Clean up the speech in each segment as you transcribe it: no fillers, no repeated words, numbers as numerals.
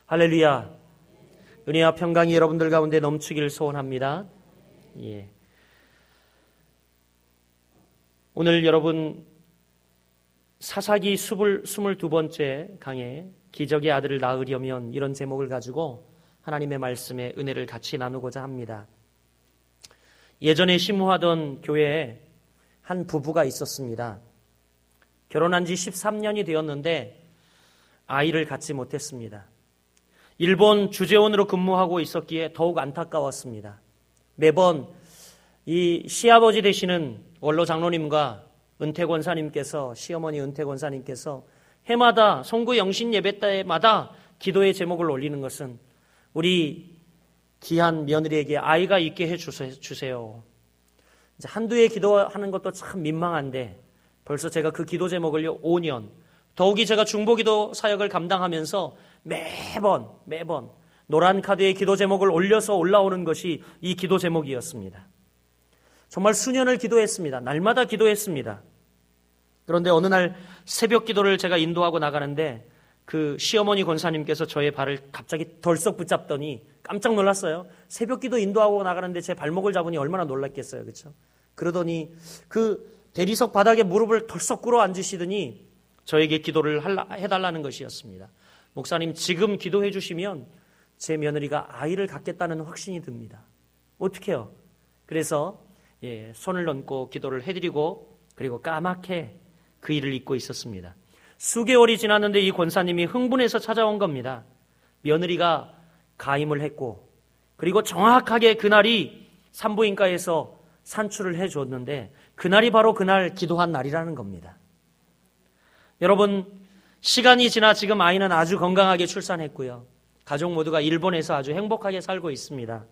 할렐루야. 은혜와 평강이 여러분들 가운데 넘치기를 소원합니다. 예. 오늘 여러분 사사기 22번째 강의 기적의 아들을 낳으려면 이런 제목을 가지고 하나님의 말씀에 은혜를 같이 나누고자 합니다. 예전에 심무하던 교회에 한 부부가 있었습니다. 결혼한 지 13년이 되었는데 아이를 갖지 못했습니다. 일본 주재원으로 근무하고 있었기에 더욱 안타까웠습니다. 매번 이 시아버지 되시는 원로 장로님과 은퇴 권사님께서, 시어머니 은퇴 권사님께서 해마다 송구 영신 예배 때마다 기도의 제목을 올리는 것은 우리 귀한 며느리에게 아이가 있게 해주세요. 이제 한두 해 기도하는 것도 참 민망한데 벌써 제가 그 기도 제목을요 5년, 더욱이 제가 중보기도 사역을 감당하면서 매번 노란 카드에 기도 제목을 올려서 올라오는 것이 이 기도 제목이었습니다. 정말 수년을 기도했습니다. 날마다 기도했습니다. 그런데 어느 날 새벽 기도를 제가 인도하고 나가는데 그 시어머니 권사님께서 저의 발을 갑자기 덜썩 붙잡더니 깜짝 놀랐어요. 새벽 기도 인도하고 나가는데 제 발목을 잡으니 얼마나 놀랐겠어요. 그렇죠? 그러더니 그 대리석 바닥에 무릎을 덜썩 꿇어 앉으시더니 저에게 기도를 해달라는 것이었습니다. 목사님, 지금 기도해 주시면 제 며느리가 아이를 갖겠다는 확신이 듭니다. 어떻게 해요? 그래서 손을 얹고 기도를 해드리고 그리고 까맣게 그 일을 잊고 있었습니다. 수개월이 지났는데 이 권사님이 흥분해서 찾아온 겁니다. 며느리가 가임을 했고 그리고 정확하게 그날이 산부인과에서 산출을 해줬는데 그날이 바로 그날 기도한 날이라는 겁니다. 여러분, 시간이 지나 지금 아이는 아주 건강하게 출산했고요. 가족 모두가 일본에서 아주 행복하게 살고 있습니다.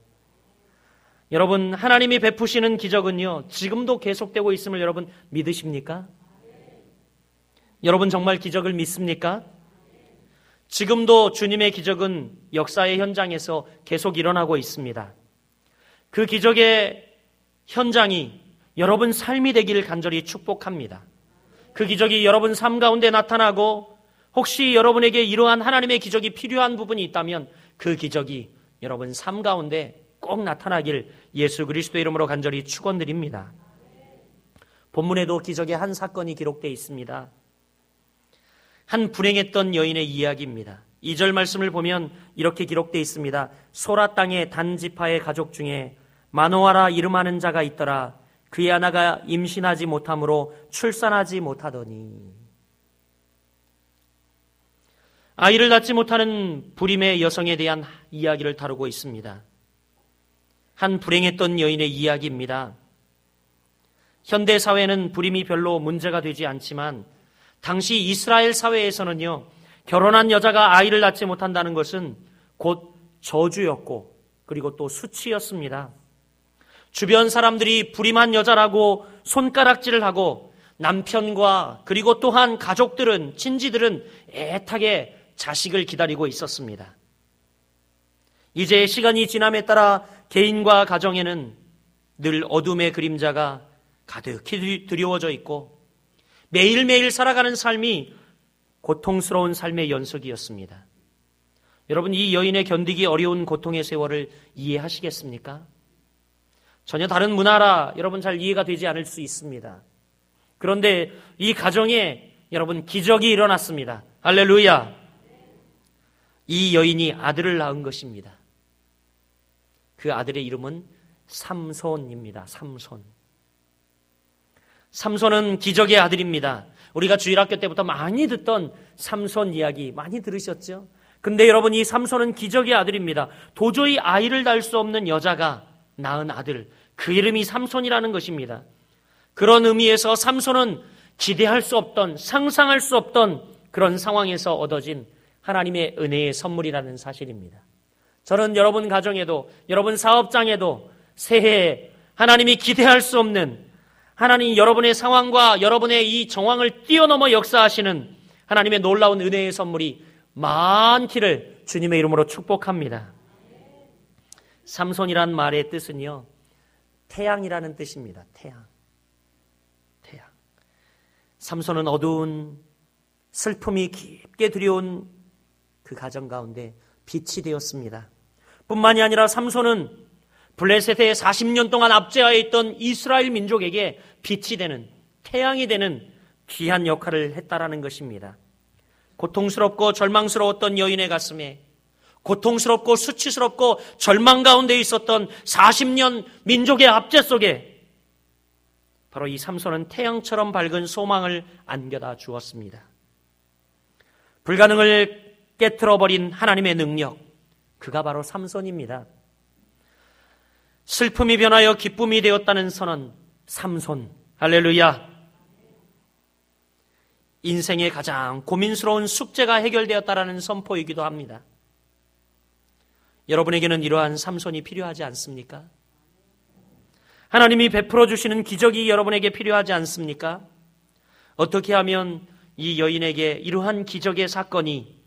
여러분, 하나님이 베푸시는 기적은요, 지금도 계속되고 있음을 여러분 믿으십니까? 여러분 정말 기적을 믿습니까? 지금도 주님의 기적은 역사의 현장에서 계속 일어나고 있습니다. 그 기적의 현장이 여러분 삶이 되기를 간절히 축복합니다. 그 기적이 여러분 삶 가운데 나타나고 혹시 여러분에게 이러한 하나님의 기적이 필요한 부분이 있다면 그 기적이 여러분 삶 가운데 꼭 나타나길 예수 그리스도의 이름으로 간절히 축원드립니다. 본문에도 기적의 한 사건이 기록되어 있습니다. 한 불행했던 여인의 이야기입니다. 2절 말씀을 보면 이렇게 기록되어 있습니다. 소라 땅의 단지파의 가족 중에 마노아라 이름하는 자가 있더라. 그의 하나가 임신하지 못함으로 출산하지 못하더니. 아이를 낳지 못하는 불임의 여성에 대한 이야기를 다루고 있습니다. 한 불행했던 여인의 이야기입니다. 현대 사회는 불임이 별로 문제가 되지 않지만 당시 이스라엘 사회에서는요, 결혼한 여자가 아이를 낳지 못한다는 것은 곧 저주였고 그리고 또 수치였습니다. 주변 사람들이 불임한 여자라고 손가락질을 하고 남편과 그리고 또한 가족들은, 친지들은 애타게 자식을 기다리고 있었습니다. 이제 시간이 지남에 따라 개인과 가정에는 늘 어둠의 그림자가 가득히 드리워져 있고 매일매일 살아가는 삶이 고통스러운 삶의 연속이었습니다. 여러분, 이 여인의 견디기 어려운 고통의 세월을 이해하시겠습니까? 전혀 다른 문화라 여러분 잘 이해가 되지 않을 수 있습니다. 그런데 이 가정에 여러분 기적이 일어났습니다. 할렐루야! 이 여인이 아들을 낳은 것입니다. 그 아들의 이름은 삼손입니다. 삼손은 기적의 아들입니다. 우리가 주일학교 때부터 많이 듣던 삼손 이야기 많이 들으셨죠? 근데 여러분, 이 삼손은 기적의 아들입니다. 도저히 아이를 낳을 수 없는 여자가 낳은 아들, 그 이름이 삼손이라는 것입니다. 그런 의미에서 삼손은 기대할 수 없던, 상상할 수 없던 그런 상황에서 얻어진 하나님의 은혜의 선물이라는 사실입니다. 저는 여러분 가정에도, 여러분 사업장에도 새해에 하나님이 기대할 수 없는, 하나님 여러분의 상황과 여러분의 이 정황을 뛰어넘어 역사하시는 하나님의 놀라운 은혜의 선물이 많기를 주님의 이름으로 축복합니다. 삼손이란 말의 뜻은요, 태양이라는 뜻입니다. 태양. 삼손은 어두운 슬픔이 깊게 두려운 그 가정 가운데 빛이 되었습니다. 뿐만이 아니라 삼손은 블레셋에 40년 동안 압제하에 있던 이스라엘 민족에게 빛이 되는, 태양이 되는 귀한 역할을 했다라는 것입니다. 고통스럽고 절망스러웠던 여인의 가슴에, 고통스럽고 수치스럽고 절망 가운데 있었던 40년 민족의 압제 속에 바로 이 삼손은 태양처럼 밝은 소망을 안겨다 주었습니다. 불가능을 깨트려버린 하나님의 능력, 그가 바로 삼손입니다. 슬픔이 변하여 기쁨이 되었다는 선언, 삼손, 할렐루야. 인생의 가장 고민스러운 숙제가 해결되었다라는 선포이기도 합니다. 여러분에게는 이러한 삼손이 필요하지 않습니까? 하나님이 베풀어 주시는 기적이 여러분에게 필요하지 않습니까? 어떻게 하면 이 여인에게 이러한 기적의 사건이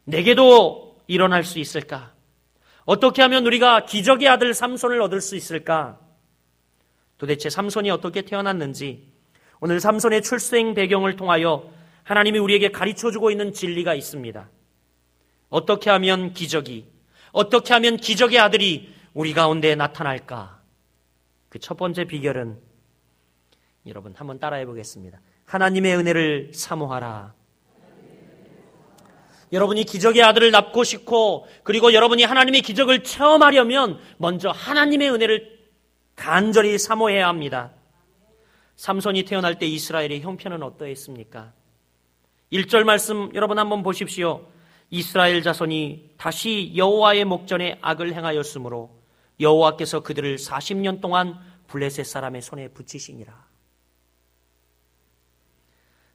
내게도 일어날 수 있을까? 어떻게 하면 우리가 기적의 아들 삼손을 얻을 수 있을까? 도대체 삼손이 어떻게 태어났는지, 오늘 삼손의 출생 배경을 통하여 하나님이 우리에게 가르쳐주고 있는 진리가 있습니다. 어떻게 하면 어떻게 하면 기적의 아들이 우리 가운데 나타날까? 그 첫 번째 비결은 여러분 한번 따라해 보겠습니다. 하나님의 은혜를 사모하라. 여러분이 기적의 아들을 낳고 싶고, 그리고 여러분이 하나님의 기적을 체험하려면 먼저 하나님의 은혜를 간절히 사모해야 합니다. 삼손이 태어날 때 이스라엘의 형편은 어떠했습니까? 1절 말씀 여러분 한번 보십시오. 이스라엘 자손이 다시 여호와의 목전에 악을 행하였으므로 여호와께서 그들을 40년 동안 블레셋 사람의 손에 붙이시니라.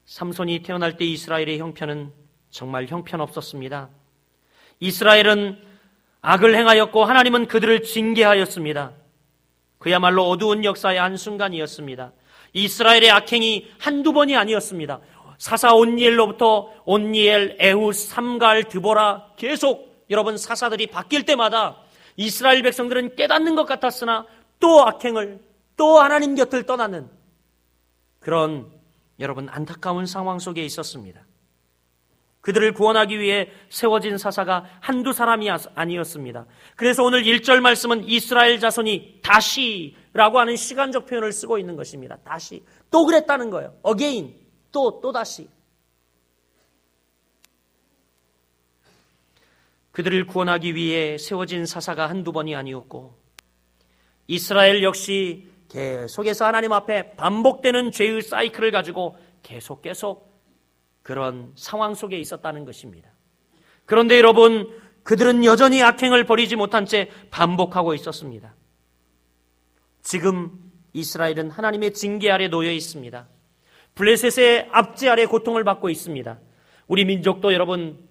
삼손이 태어날 때 이스라엘의 형편은 정말 형편없었습니다. 이스라엘은 악을 행하였고 하나님은 그들을 징계하였습니다. 그야말로 어두운 역사의 한순간이었습니다. 이스라엘의 악행이 한두 번이 아니었습니다. 사사 온니엘로부터 온니엘, 에훗, 삼갈, 드보라 계속 여러분 사사들이 바뀔 때마다 이스라엘 백성들은 깨닫는 것 같았으나 또 악행을, 또 하나님 곁을 떠나는 그런 여러분 안타까운 상황 속에 있었습니다. 그들을 구원하기 위해 세워진 사사가 한두 사람이 아니었습니다. 그래서 오늘 1절 말씀은 이스라엘 자손이 다시라고 하는 시간적 표현을 쓰고 있는 것입니다. 다시, 또 그랬다는 거예요. again, 또 다시. 그들을 구원하기 위해 세워진 사사가 한두 번이 아니었고, 이스라엘 역시 계속해서 하나님 앞에 반복되는 죄의 사이클을 가지고 계속 그런 상황 속에 있었다는 것입니다. 그런데 여러분, 그들은 여전히 악행을 버리지 못한 채 반복하고 있었습니다. 지금 이스라엘은 하나님의 징계 아래 놓여 있습니다. 블레셋의 압제 아래 고통을 받고 있습니다. 우리 민족도 여러분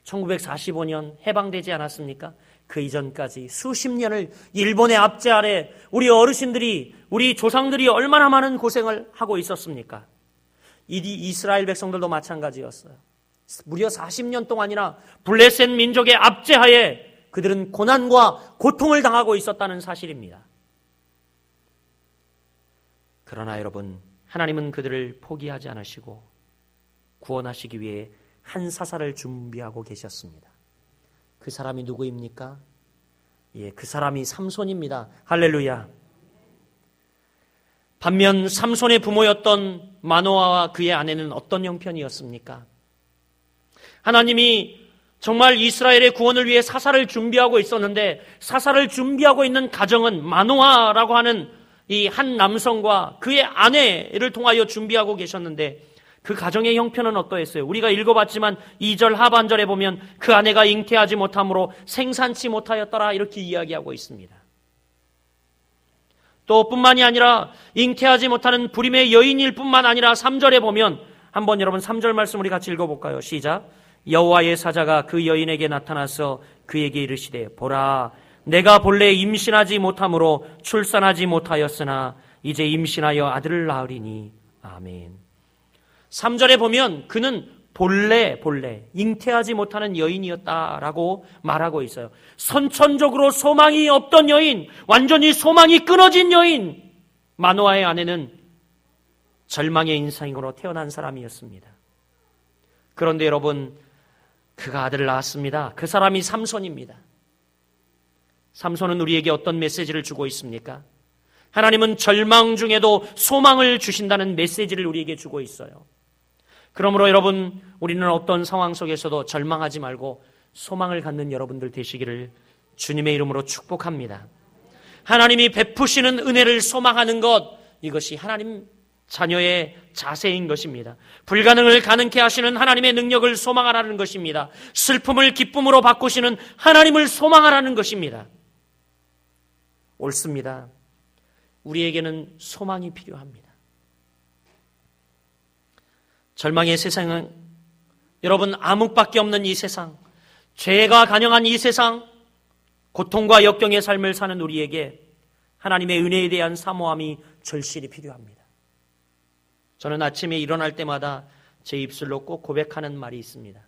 1945년 해방되지 않았습니까? 그 이전까지 수십 년을 일본의 압제 아래 우리 어르신들이, 우리 조상들이 얼마나 많은 고생을 하고 있었습니까? 이스라엘 백성들도 마찬가지였어요. 무려 40년 동안이나 블레셋 민족의 압제하에 그들은 고난과 고통을 당하고 있었다는 사실입니다. 그러나 여러분, 하나님은 그들을 포기하지 않으시고 구원하시기 위해 한 사사를 준비하고 계셨습니다. 그 사람이 누구입니까? 그 사람이 삼손입니다. 할렐루야. 반면 삼손의 부모였던 마노아와 그의 아내는 어떤 형편이었습니까? 하나님이 정말 이스라엘의 구원을 위해 사사를 준비하고 있었는데, 사사를 준비하고 있는 가정은 마노아라고 하는 이 한 남성과 그의 아내를 통하여 준비하고 계셨는데, 그 가정의 형편은 어떠했어요? 우리가 읽어봤지만 2절 하반절에 보면 그 아내가 잉태하지 못함으로 생산치 못하였더라, 이렇게 이야기하고 있습니다. 또 뿐만이 아니라 잉태하지 못하는 불임의 여인일 뿐만 아니라 3절에 보면, 한번 여러분 3절 말씀 우리 같이 읽어볼까요? 시작. 여호와의 사자가 그 여인에게 나타나서 그에게 이르시되, 보라, 내가 본래 임신하지 못함으로 출산하지 못하였으나 이제 임신하여 아들을 낳으리니. 아멘. 3절에 보면 그는 본래 잉태하지 못하는 여인이었다라고 말하고 있어요. 선천적으로 소망이 없던 여인, 완전히 소망이 끊어진 여인, 마노아의 아내는 절망의 인생으로 태어난 사람이었습니다. 그런데 여러분, 그가 아들을 낳았습니다. 그 사람이 삼손입니다. 삼손은 우리에게 어떤 메시지를 주고 있습니까? 하나님은 절망 중에도 소망을 주신다는 메시지를 우리에게 주고 있어요. 그러므로 여러분, 우리는 어떤 상황 속에서도 절망하지 말고 소망을 갖는 여러분들 되시기를 주님의 이름으로 축복합니다. 하나님이 베푸시는 은혜를 소망하는 것, 이것이 하나님 자녀의 자세인 것입니다. 불가능을 가능케 하시는 하나님의 능력을 소망하라는 것입니다. 슬픔을 기쁨으로 바꾸시는 하나님을 소망하라는 것입니다. 옳습니다. 우리에게는 소망이 필요합니다. 절망의 세상은 여러분, 암흑밖에 없는 이 세상, 죄가 간영한 이 세상, 고통과 역경의 삶을 사는 우리에게 하나님의 은혜에 대한 사모함이 절실히 필요합니다. 저는 아침에 일어날 때마다 제 입술로 꼭 고백하는 말이 있습니다.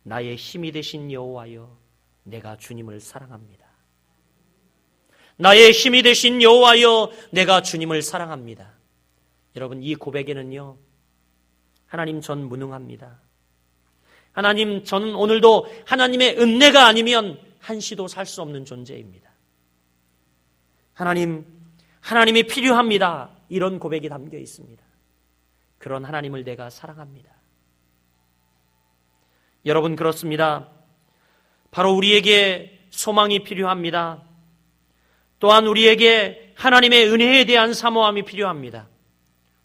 나의 힘이 되신 여호와여, 내가 주님을 사랑합니다. 나의 힘이 되신 여호와여, 내가 주님을 사랑합니다. 여러분, 이 고백에는요, 하나님, 전 무능합니다. 하나님, 저는 오늘도 하나님의 은혜가 아니면 한시도 살 수 없는 존재입니다. 하나님, 하나님이 필요합니다. 이런 고백이 담겨 있습니다. 그런 하나님을 내가 사랑합니다. 여러분, 그렇습니다. 바로 우리에게 소망이 필요합니다. 또한 우리에게 하나님의 은혜에 대한 사모함이 필요합니다.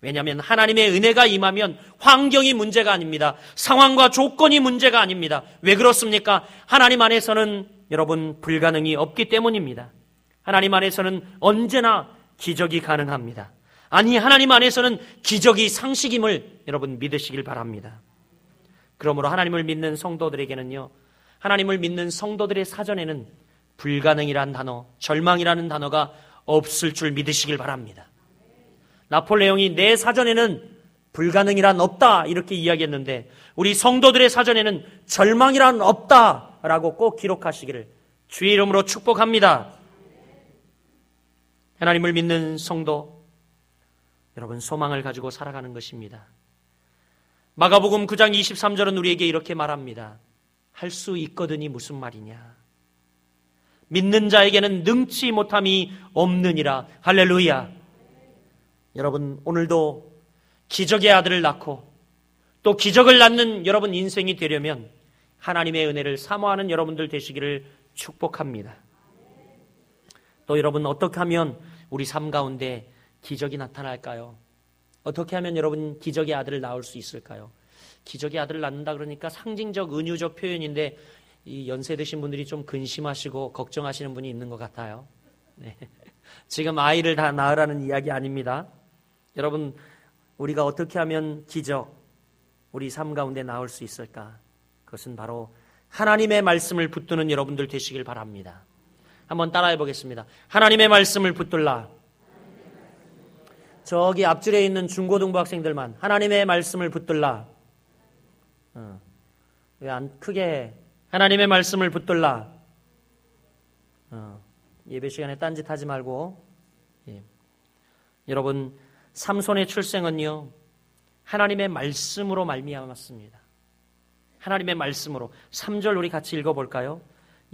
왜냐하면 하나님의 은혜가 임하면 환경이 문제가 아닙니다. 상황과 조건이 문제가 아닙니다. 왜 그렇습니까? 하나님 안에서는 여러분, 불가능이 없기 때문입니다. 하나님 안에서는 언제나 기적이 가능합니다. 아니, 하나님 안에서는 기적이 상식임을 여러분 믿으시길 바랍니다. 그러므로 하나님을 믿는 성도들에게는요, 하나님을 믿는 성도들의 사전에는 불가능이라는 단어, 절망이라는 단어가 없을 줄 믿으시길 바랍니다. 나폴레옹이 내 사전에는 불가능이란 없다 이렇게 이야기했는데, 우리 성도들의 사전에는 절망이란 없다라고 꼭 기록하시기를 주의 이름으로 축복합니다. 하나님을 믿는 성도 여러분, 소망을 가지고 살아가는 것입니다. 마가복음 9장 23절은 우리에게 이렇게 말합니다. 할 수 있거든이 무슨 말이냐? 믿는 자에게는 능치 못함이 없느니라. 할렐루야. 여러분, 오늘도 기적의 아들을 낳고 또 기적을 낳는 여러분 인생이 되려면 하나님의 은혜를 사모하는 여러분들 되시기를 축복합니다. 또 여러분, 어떻게 하면 우리 삶 가운데 기적이 나타날까요? 어떻게 하면 여러분 기적의 아들을 낳을 수 있을까요? 기적의 아들을 낳는다 그러니까 상징적, 은유적 표현인데 이 연세 드신 분들이 좀 근심하시고 걱정하시는 분이 있는 것 같아요. 네. 지금 아이를 다 낳으라는 이야기 아닙니다. 여러분, 우리가 어떻게 하면 기적, 우리 삶 가운데 나올 수 있을까? 그것은 바로 하나님의 말씀을 붙드는 여러분들 되시길 바랍니다. 한번 따라해 보겠습니다. 하나님의 말씀을 붙들라. 저기 앞줄에 있는 중고등부 학생들만 하나님의 말씀을 붙들라. 왜 안 크게 하나님의 말씀을 붙들라. 예배 시간에 딴짓하지 말고. 예. 여러분, 삼손의 출생은요, 하나님의 말씀으로 말미암았습니다. 하나님의 말씀으로. 3절 우리 같이 읽어볼까요?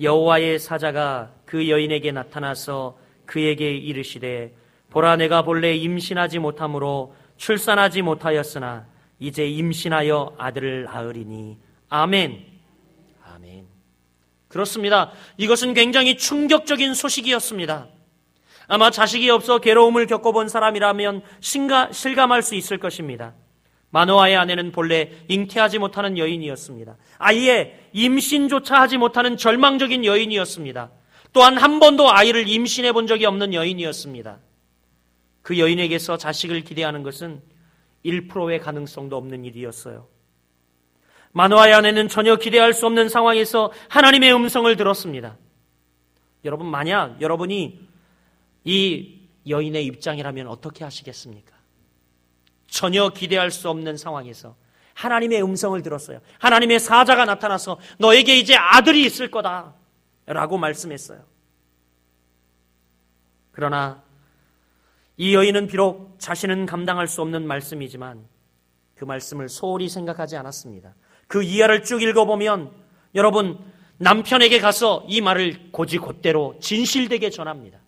여호와의 사자가 그 여인에게 나타나서 그에게 이르시되 보라, 내가 본래 임신하지 못함으로 출산하지 못하였으나 이제 임신하여 아들을 낳으리니. 아멘. 아멘. 그렇습니다. 이것은 굉장히 충격적인 소식이었습니다. 아마 자식이 없어 괴로움을 겪어본 사람이라면 실감할 수 있을 것입니다. 마노아의 아내는 본래 잉태하지 못하는 여인이었습니다. 아예 임신조차 하지 못하는 절망적인 여인이었습니다. 또한 한 번도 아이를 임신해 본 적이 없는 여인이었습니다. 그 여인에게서 자식을 기대하는 것은 1%의 가능성도 없는 일이었어요. 마노아의 아내는 전혀 기대할 수 없는 상황에서 하나님의 음성을 들었습니다. 여러분, 만약 여러분이 이 여인의 입장이라면 어떻게 하시겠습니까? 전혀 기대할 수 없는 상황에서 하나님의 음성을 들었어요. 하나님의 사자가 나타나서 너에게 이제 아들이 있을 거다 라고 말씀했어요. 그러나 이 여인은 비록 자신은 감당할 수 없는 말씀이지만 그 말씀을 소홀히 생각하지 않았습니다. 그 이하를 쭉 읽어보면 여러분 남편에게 가서 이 말을 곧이곧대로 진실되게 전합니다.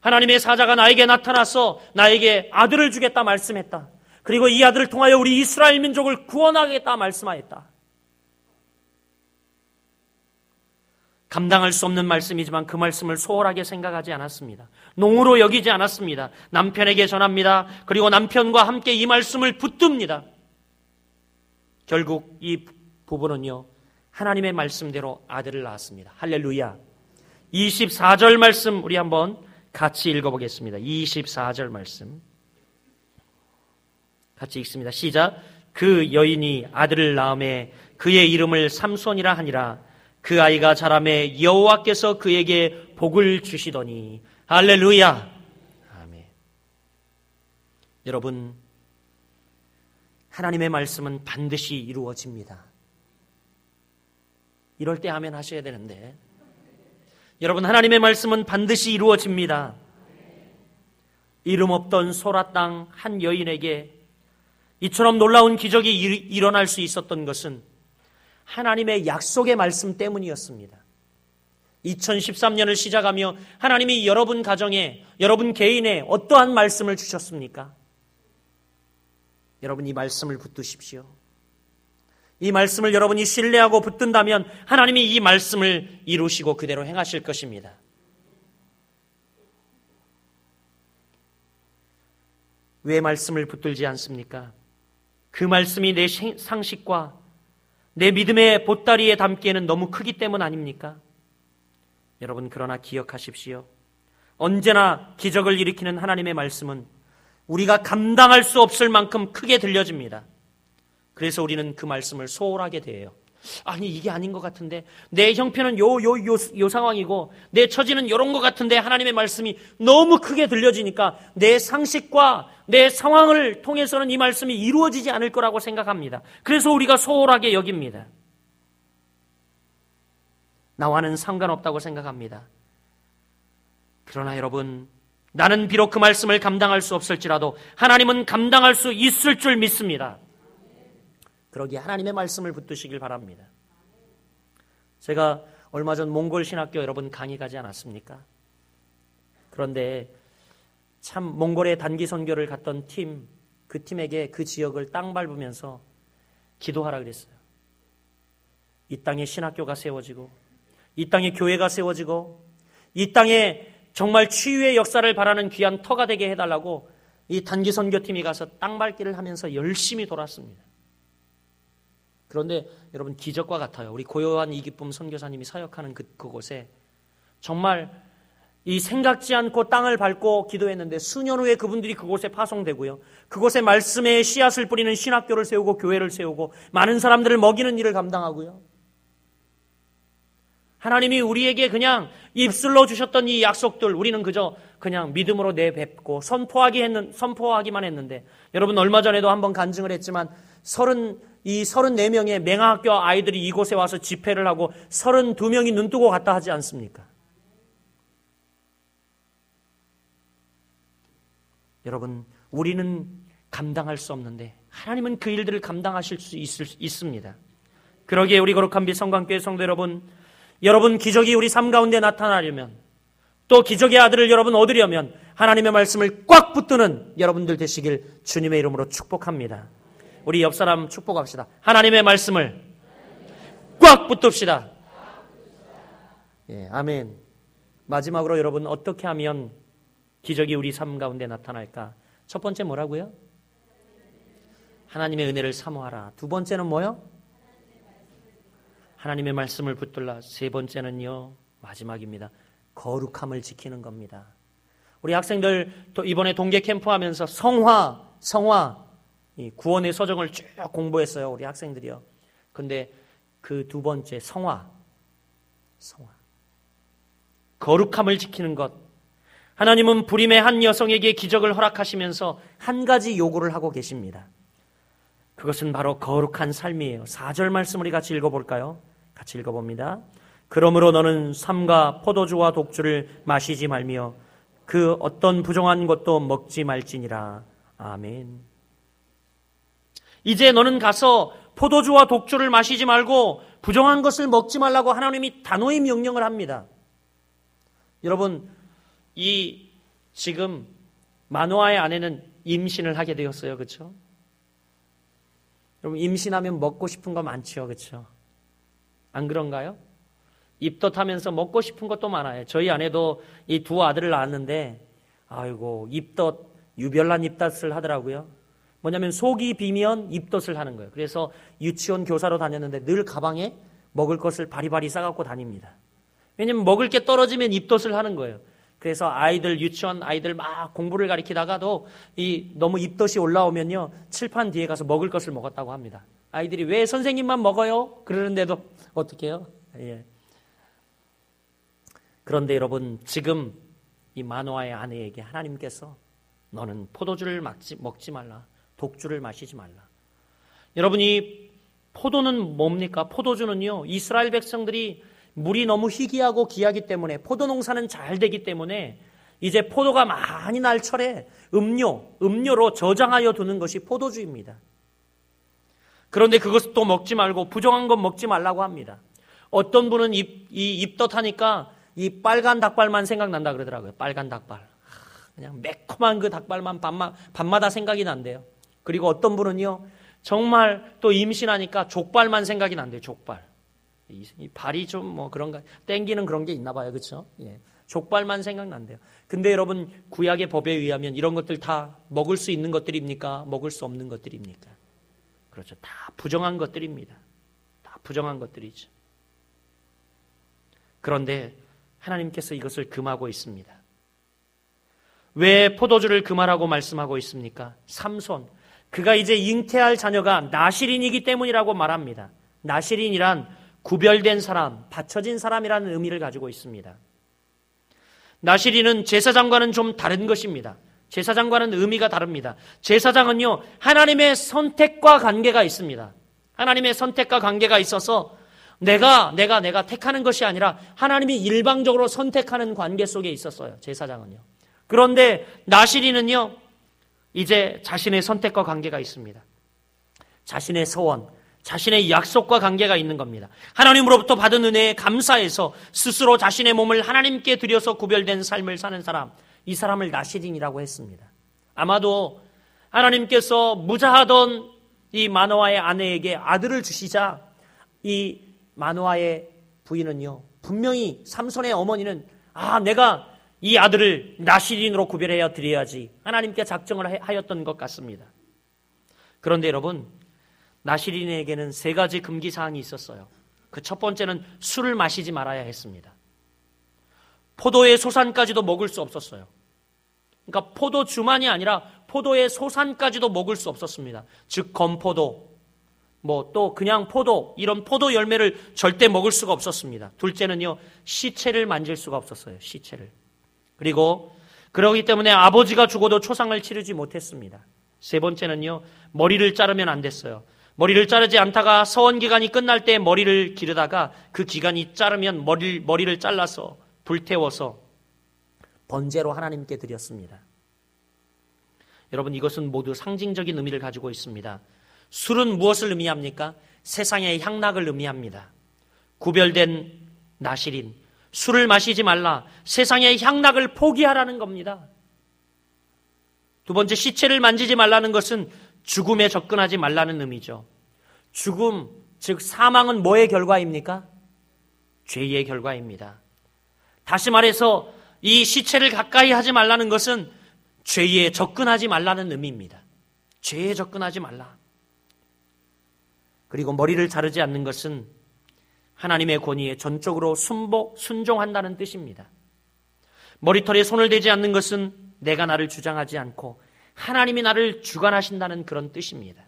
하나님의 사자가 나에게 나타나서 나에게 아들을 주겠다 말씀했다. 그리고 이 아들을 통하여 우리 이스라엘 민족을 구원하겠다 말씀하였다. 감당할 수 없는 말씀이지만 그 말씀을 소홀하게 생각하지 않았습니다. 농으로 여기지 않았습니다. 남편에게 전합니다. 그리고 남편과 함께 이 말씀을 붙듭니다. 결국 이 부부는요, 하나님의 말씀대로 아들을 낳았습니다. 할렐루야. 24절 말씀 우리 한번 같이 읽어보겠습니다. 24절 말씀 같이 읽습니다. 시작. 그 여인이 아들을 낳음에 그의 이름을 삼손이라 하니라. 그 아이가 자라매 여호와께서 그에게 복을 주시더니. 할렐루야. 아멘. 여러분, 하나님의 말씀은 반드시 이루어집니다. 이럴 때 아멘 하셔야 되는데, 여러분, 하나님의 말씀은 반드시 이루어집니다. 이름 없던 소라 땅 한 여인에게 이처럼 놀라운 기적이 일어날 수 있었던 것은 하나님의 약속의 말씀 때문이었습니다. 2013년을 시작하며 하나님이 여러분 가정에, 여러분 개인에 어떠한 말씀을 주셨습니까? 여러분 이 말씀을 붙드십시오. 이 말씀을 여러분이 신뢰하고 붙든다면 하나님이 이 말씀을 이루시고 그대로 행하실 것입니다. 왜 말씀을 붙들지 않습니까? 그 말씀이 내 상식과 내 믿음의 보따리에 담기에는 너무 크기 때문 아닙니까? 여러분, 그러나 기억하십시오. 언제나 기적을 일으키는 하나님의 말씀은 우리가 감당할 수 없을 만큼 크게 들려집니다. 그래서 우리는 그 말씀을 소홀하게 대해요. 아니, 이게 아닌 것 같은데, 내 형편은 요 상황이고 내 처지는 요런 것 같은데 하나님의 말씀이 너무 크게 들려지니까 내 상식과 내 상황을 통해서는 이 말씀이 이루어지지 않을 거라고 생각합니다. 그래서 우리가 소홀하게 여깁니다. 나와는 상관없다고 생각합니다. 그러나 여러분, 나는 비록 그 말씀을 감당할 수 없을지라도 하나님은 감당할 수 있을 줄 믿습니다. 그러기에 하나님의 말씀을 붙드시길 바랍니다. 제가 얼마 전 몽골 신학교 여러분 강의 가지 않았습니까? 그런데 참 몽골에 단기 선교를 갔던 그 팀에게 그 지역을 땅 밟으면서 기도하라 그랬어요. 이 땅에 신학교가 세워지고, 이 땅에 교회가 세워지고, 이 땅에 정말 치유의 역사를 바라는 귀한 터가 되게 해달라고 이 단기 선교팀이 가서 땅 밟기를 하면서 열심히 돌았습니다. 그런데 여러분, 기적과 같아요. 우리 고요한 이기쁨 선교사님이 사역하는 그곳에 정말 이 생각지 않고 땅을 밟고 기도했는데 수년 후에 그분들이 그곳에 파송되고요. 그곳에 말씀의 씨앗을 뿌리는 신학교를 세우고 교회를 세우고 많은 사람들을 먹이는 일을 감당하고요. 하나님이 우리에게 그냥 입술로 주셨던 이 약속들 우리는 그냥 믿음으로 내뱉고 선포하기만 했는데, 여러분 얼마 전에도 한번 간증을 했지만 34명의 맹아학교 아이들이 이곳에 와서 집회를 하고 32명이 눈뜨고 갔다 하지 않습니까? 여러분, 우리는 감당할 수 없는데 하나님은 그 일들을 감당하실 수 있습니다. 그러기에 우리 거룩한 빛 성광교회 성도 여러분 기적이 우리 삶 가운데 나타나려면, 또 기적의 아들을 여러분 얻으려면 하나님의 말씀을 꽉 붙드는 여러분들 되시길 주님의 이름으로 축복합니다. 우리 옆 사람 축복합시다. 하나님의 말씀을 꽉 붙듭시다. 예, 아멘. 마지막으로 여러분, 어떻게 하면 기적이 우리 삶 가운데 나타날까? 첫 번째 뭐라고요? 하나님의 은혜를 사모하라. 두 번째는 뭐요? 하나님의 말씀을 붙들라. 세 번째는요, 마지막입니다. 거룩함을 지키는 겁니다. 우리 학생들 이번에 동계 캠프 하면서 성화 이 구원의 서정을 쭉 공부했어요. 우리 학생들이요. 근데 그 두 번째 성화. 거룩함을 지키는 것. 하나님은 불임의 한 여성에게 기적을 허락하시면서 한 가지 요구를 하고 계십니다. 그것은 바로 거룩한 삶이에요. 4절 말씀 우리 같이 읽어볼까요? 같이 읽어봅니다. 그러므로 너는 삼가 포도주와 독주를 마시지 말며 그 어떤 부정한 것도 먹지 말지니라. 아멘. 이제 너는 가서 포도주와 독주를 마시지 말고 부정한 것을 먹지 말라고 하나님이 단호히 명령을 합니다. 여러분, 지금 마노아의 아내는 임신을 하게 되었어요. 그렇죠? 여러분, 임신하면 먹고 싶은 거 많죠. 그렇죠? 안 그런가요? 입덧하면서 먹고 싶은 것도 많아요. 저희 아내도 이 두 아들을 낳았는데 아이고, 유별난 입덧을 하더라고요. 뭐냐면 속이 비면 입덧을 하는 거예요. 그래서 유치원 교사로 다녔는데 늘 가방에 먹을 것을 바리바리 싸갖고 다닙니다. 왜냐면 먹을 게 떨어지면 입덧을 하는 거예요. 그래서 유치원 아이들 막 공부를 가리키다가도 너무 입덧이 올라오면요, 칠판 뒤에 가서 먹을 것을 먹었다고 합니다. 아이들이 왜 선생님만 먹어요? 그러는데도 어떻게 해요? 예. 그런데 여러분, 지금 이 마노아의 아내에게 하나님께서 너는 포도주를 먹지 말라, 독주를 마시지 말라. 여러분, 이 포도는 뭡니까? 포도주는요, 이스라엘 백성들이 물이 너무 희귀하고 귀하기 때문에, 포도 농사는 잘 되기 때문에 이제 포도가 많이 날 철에 음료로 저장하여 두는 것이 포도주입니다. 그런데 그것도 먹지 말고 부정한 건 먹지 말라고 합니다. 어떤 분은 입덧하니까 이 빨간 닭발만 생각난다 그러더라고요. 빨간 닭발. 그냥 매콤한 그 닭발만 밤마다 생각이 난대요. 그리고 어떤 분은요, 정말 또 임신하니까 족발만 생각이 난대요. 족발. 이 발이 좀 뭐 그런가, 땡기는 그런 게 있나 봐요. 그렇죠? 예. 족발만 생각난대요. 근데 여러분, 구약의 법에 의하면 이런 것들 다 먹을 수 있는 것들입니까? 먹을 수 없는 것들입니까? 그렇죠. 다 부정한 것들입니다. 다 부정한 것들이죠. 그런데 하나님께서 이것을 금하고 있습니다. 왜 포도주를 금하라고 말씀하고 있습니까? 삼손, 그가 이제 잉태할 자녀가 나실인이기 때문이라고 말합니다. 나실인이란 구별된 사람, 바쳐진 사람이라는 의미를 가지고 있습니다. 나실인은 제사장과는 좀 다른 것입니다. 제사장과는 의미가 다릅니다. 제사장은요, 하나님의 선택과 관계가 있습니다. 하나님의 선택과 관계가 있어서 내가 택하는 것이 아니라 하나님이 일방적으로 선택하는 관계 속에 있었어요. 제사장은요. 그런데 나실인은요, 이제 자신의 선택과 관계가 있습니다. 자신의 소원, 자신의 약속과 관계가 있는 겁니다. 하나님으로부터 받은 은혜에 감사해서 스스로 자신의 몸을 하나님께 드려서 구별된 삶을 사는 사람, 이 사람을 나실인이라고 했습니다. 아마도 하나님께서 무자하던 이 마노아의 아내에게 아들을 주시자 이 마노아의 부인은요, 분명히 삼손의 어머니는 내가 이 아들을 나실인으로 구별해야 드려야지 하나님께 작정을 하였던 것 같습니다. 그런데 여러분, 나실인에게는 3가지 금기사항이 있었어요. 그 첫 번째는 술을 마시지 말아야 했습니다. 포도의 소산까지도 먹을 수 없었어요. 그러니까 포도주만이 아니라 포도의 소산까지도 먹을 수 없었습니다. 즉 건포도, 또 그냥 포도, 이런 포도 열매를 절대 먹을 수가 없었습니다. 둘째는요, 시체를 만질 수가 없었어요. 시체를. 그리고 그러기 때문에 아버지가 죽어도 초상을 치르지 못했습니다. 세 번째는요, 머리를 자르면 안 됐어요. 머리를 자르지 않다가 서원 기간이 끝날 때 머리를 기르다가 그 기간이 자르면 머리를 잘라서 불태워서 번제로 하나님께 드렸습니다. 여러분, 이것은 모두 상징적인 의미를 가지고 있습니다. 술은 무엇을 의미합니까? 세상의 향락을 의미합니다. 구별된 나실인, 술을 마시지 말라, 세상의 향락을 포기하라는 겁니다. 두 번째, 시체를 만지지 말라는 것은 죽음에 접근하지 말라는 의미죠. 죽음, 즉 사망은 뭐의 결과입니까? 죄의 결과입니다. 다시 말해서 이 시체를 가까이 하지 말라는 것은 죄에 접근하지 말라는 의미입니다. 죄에 접근하지 말라. 그리고 머리를 자르지 않는 것은 하나님의 권위에 전적으로 순종한다는 뜻입니다. 머리털에 손을 대지 않는 것은 내가 나를 주장하지 않고 하나님이 나를 주관하신다는 그런 뜻입니다.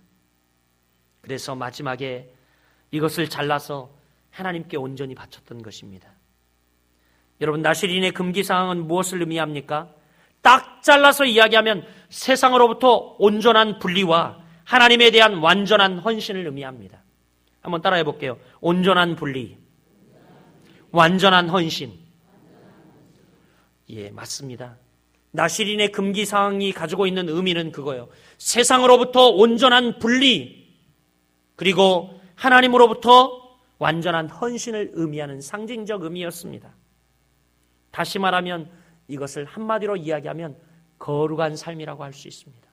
그래서 마지막에 이것을 잘라서 하나님께 온전히 바쳤던 것입니다. 여러분, 나실인의 금기사항은 무엇을 의미합니까? 딱 잘라서 이야기하면 세상으로부터 온전한 분리와 하나님에 대한 완전한 헌신을 의미합니다. 한번 따라해 볼게요. 온전한 분리, 완전한 헌신. 예, 맞습니다. 나실인의 금기사항이 가지고 있는 의미는 그거예요. 세상으로부터 온전한 분리, 그리고 하나님으로부터 완전한 헌신을 의미하는 상징적 의미였습니다. 다시 말하면 이것을 한마디로 이야기하면 거룩한 삶이라고 할 수 있습니다.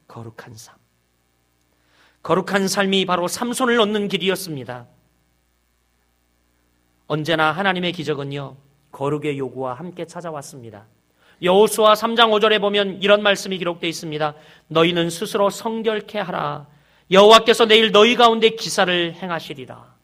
거룩한 삶. 거룩한 삶이 바로 삼손을 얻는 길이었습니다. 언제나 하나님의 기적은요, 거룩의 요구와 함께 찾아왔습니다. 여호수아 3장 5절에 보면 이런 말씀이 기록되어 있습니다. 너희는 스스로 성결케 하라. 여호와께서 내일 너희 가운데 기사를 행하시리라.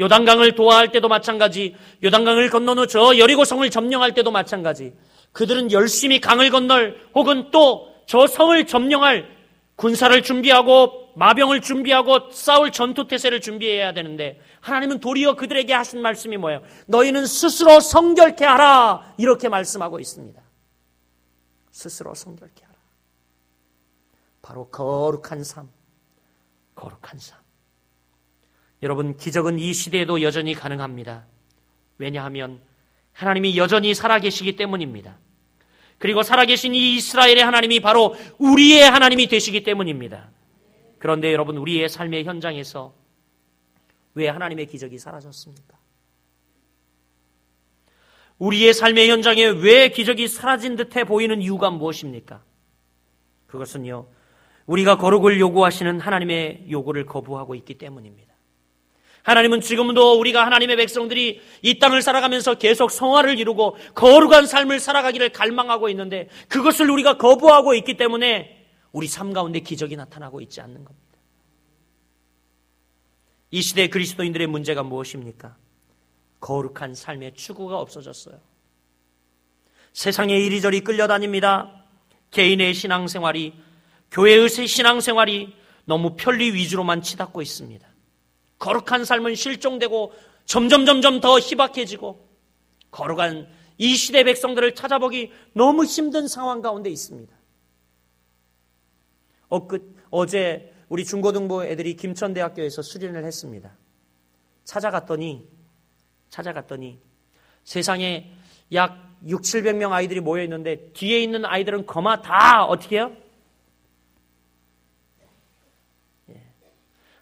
요단강을 도하할 때도 마찬가지, 요단강을 건넌 후 저 여리고성을 점령할 때도 마찬가지, 그들은 열심히 강을 건널 혹은 또 저 성을 점령할 군사를 준비하고 마병을 준비하고 싸울 전투태세를 준비해야 되는데, 하나님은 도리어 그들에게 하신 말씀이 뭐예요? 너희는 스스로 성결케 하라, 이렇게 말씀하고 있습니다. 스스로 성결케 하라. 바로 거룩한 삶, 거룩한 삶. 여러분, 기적은 이 시대에도 여전히 가능합니다. 왜냐하면 하나님이 여전히 살아계시기 때문입니다. 그리고 살아계신 이 이스라엘의 하나님이 바로 우리의 하나님이 되시기 때문입니다. 그런데 여러분, 우리의 삶의 현장에서 왜 하나님의 기적이 사라졌습니까? 우리의 삶의 현장에 왜 기적이 사라진 듯해 보이는 이유가 무엇입니까? 그것은요, 우리가 거룩을 요구하시는 하나님의 요구를 거부하고 있기 때문입니다. 하나님은 지금도 우리가 하나님의 백성들이 이 땅을 살아가면서 계속 성화를 이루고 거룩한 삶을 살아가기를 갈망하고 있는데, 그것을 우리가 거부하고 있기 때문에 우리 삶 가운데 기적이 나타나고 있지 않는 겁니다. 이 시대 그리스도인들의 문제가 무엇입니까? 거룩한 삶의 추구가 없어졌어요. 세상에 이리저리 끌려다닙니다. 개인의 신앙생활이, 교회의 신앙생활이 너무 편리 위주로만 치닫고 있습니다. 거룩한 삶은 실종되고 점점 더 희박해지고, 거룩한 이 시대 백성들을 찾아보기 너무 힘든 상황 가운데 있습니다. 어제 우리 중고등부 애들이 김천대학교에서 수련을 했습니다. 찾아갔더니 세상에 약 600-700명 아이들이 모여 있는데, 뒤에 있는 아이들은 거마 다 어떻게 해요?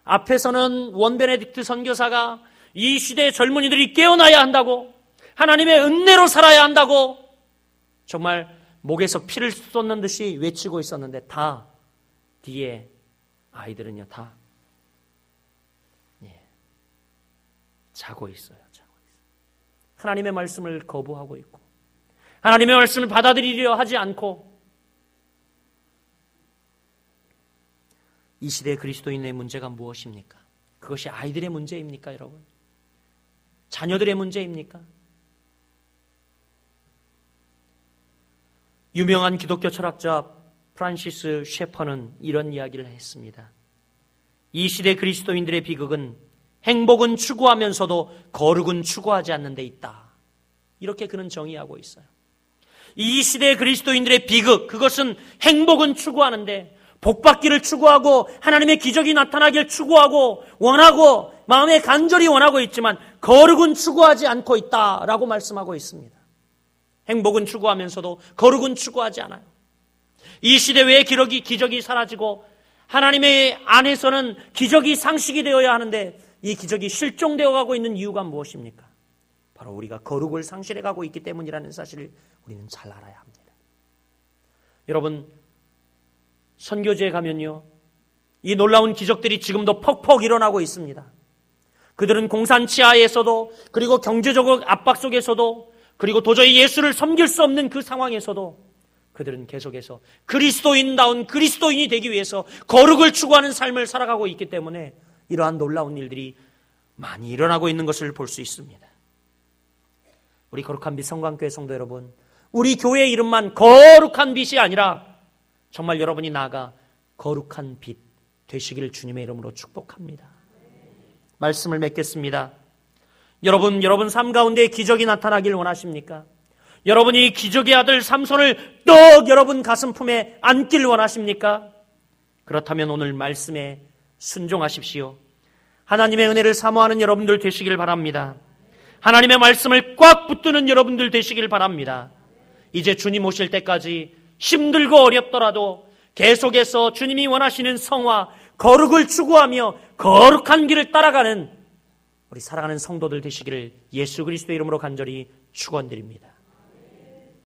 앞에서는 원베네딕트 선교사가 이 시대의 젊은이들이 깨어나야 한다고, 하나님의 은혜로 살아야 한다고 정말 목에서 피를 쏟는 듯이 외치고 있었는데, 다 뒤에 아이들은요, 다 자고 있어요. 하나님의 말씀을 거부하고 있고, 하나님의 말씀을 받아들이려 하지 않고, 이 시대의 그리스도인의 문제가 무엇입니까? 그것이 아이들의 문제입니까, 여러분? 자녀들의 문제입니까? 유명한 기독교 철학자 프란시스 셰퍼는 이런 이야기를 했습니다. 이 시대 그리스도인들의 비극은 행복은 추구하면서도 거룩은 추구하지 않는 데 있다. 이렇게 그는 정의하고 있어요. 이 시대 그리스도인들의 비극, 그것은 행복은 추구하는데, 복받기를 추구하고 하나님의 기적이 나타나길 추구하고 원하고 마음에 간절히 원하고 있지만 거룩은 추구하지 않고 있다라고 말씀하고 있습니다. 행복은 추구하면서도 거룩은 추구하지 않아요. 이 시대 왜 기적이 사라지고 하나님의 안에서는 기적이 상식이 되어야 하는데 이 기적이 실종되어 가고 있는 이유가 무엇입니까? 바로 우리가 거룩을 상실해 가고 있기 때문이라는 사실을 우리는 잘 알아야 합니다. 여러분, 선교지에 가면요, 이 놀라운 기적들이 지금도 퍽퍽 일어나고 있습니다. 그들은 공산 치하에서도, 그리고 경제적 압박 속에서도, 그리고 도저히 예수를 섬길 수 없는 그 상황에서도 그들은 계속해서 그리스도인다운 그리스도인이 되기 위해서 거룩을 추구하는 삶을 살아가고 있기 때문에 이러한 놀라운 일들이 많이 일어나고 있는 것을 볼 수 있습니다. 우리 거룩한 빛 성광교회 성도 여러분, 우리 교회의 이름만 거룩한 빛이 아니라 정말 여러분이 나아가 거룩한 빛 되시기를 주님의 이름으로 축복합니다. 말씀을 맺겠습니다. 여러분 삶 가운데 기적이 나타나길 원하십니까? 여러분이 기적의 아들 삼손을 떡 여러분 가슴품에 안길 원하십니까? 그렇다면 오늘 말씀에 순종하십시오. 하나님의 은혜를 사모하는 여러분들 되시길 바랍니다. 하나님의 말씀을 꽉 붙드는 여러분들 되시길 바랍니다. 이제 주님 오실 때까지 힘들고 어렵더라도 계속해서 주님이 원하시는 성화, 거룩을 추구하며 거룩한 길을 따라가는 우리 사랑하는 성도들 되시기를 예수 그리스도의 이름으로 간절히 축원드립니다.